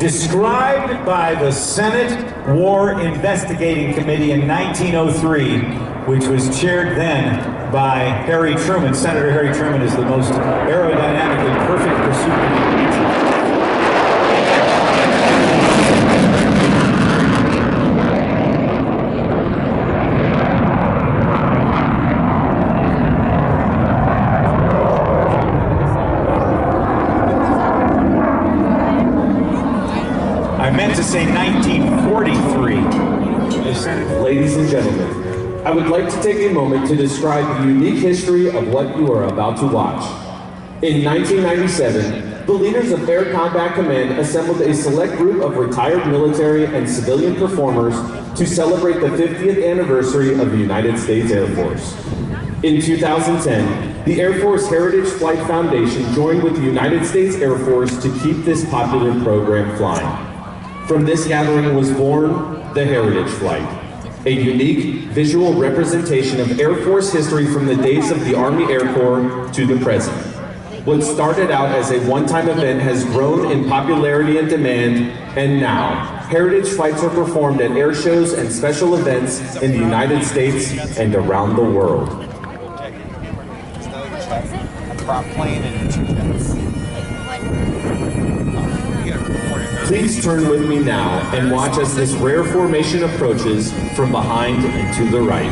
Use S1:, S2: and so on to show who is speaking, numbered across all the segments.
S1: described by the Senate War Investigating Committee in 1903, which was chaired then by Harry Truman. Senator Harry Truman is the most aerodynamically perfect pursuit. I meant to say 1943.
S2: Ladies and gentlemen, I would like to take a moment to describe the unique history of what you are about to watch. In 1997, the leaders of Air Combat Command assembled a select group of retired military and civilian performers to celebrate the 50th anniversary of the United States Air Force. In 2010, the Air Force Heritage Flight Foundation joined with the United States Air Force to keep this popular program flying. From this gathering was born the Heritage Flight, a unique visual representation of Air Force history from the days of the Army Air Corps to the present. What started out as a one-time event has grown in popularity and demand, and now, Heritage Flights are performed at air shows and special events in the United States and around the world.
S3: A prop plane and 2 jets.
S2: Please turn with me now and watch as this rare formation approaches from behind and to the right.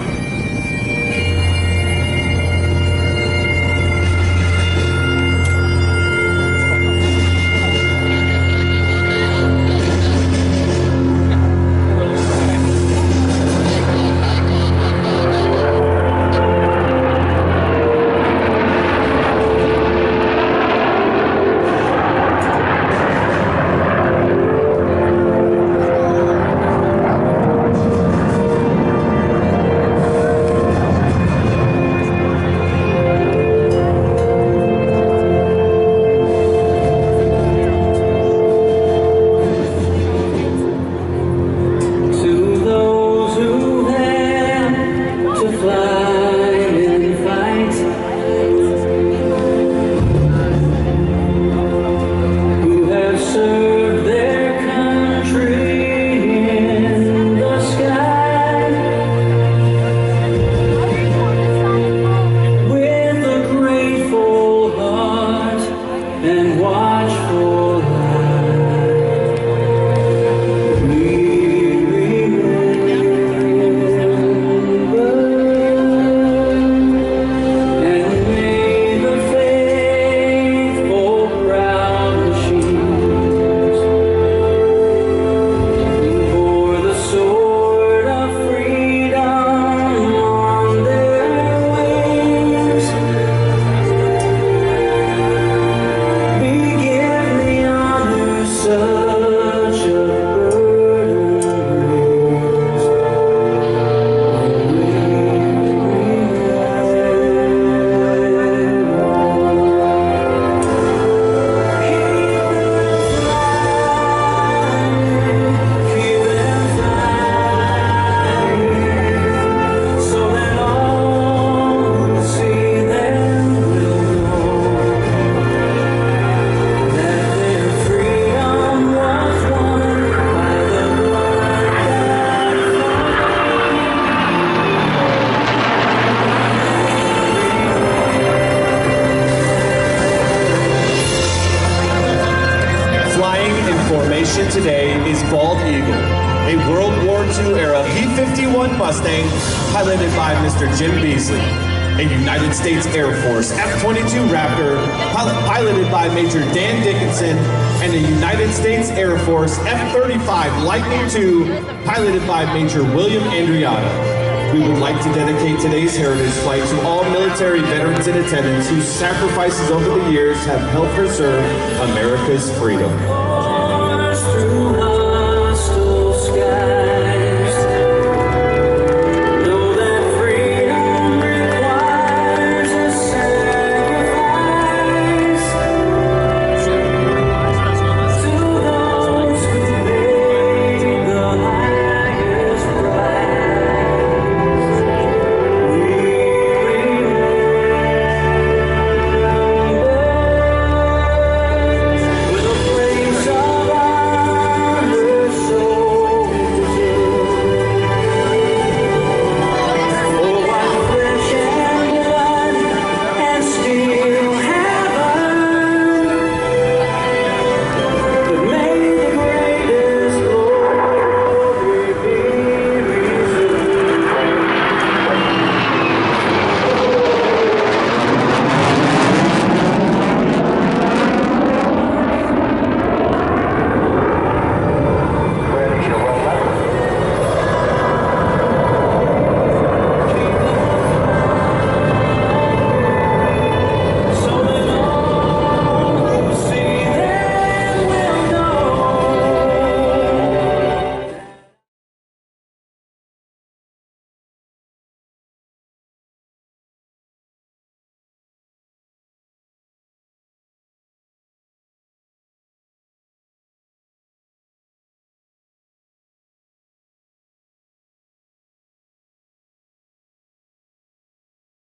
S4: Today is Bald Eagle, a World War II era P-51 Mustang piloted by Mr. Jim Beasley, a United States Air Force F-22 Raptor piloted by Major Dan Dickinson, and a United States Air Force F-35 Lightning II piloted by Major William Andreatta. We would like to dedicate today's Heritage Flight to all military veterans in attendance whose sacrifices over the years have helped preserve America's freedom.
S5: Through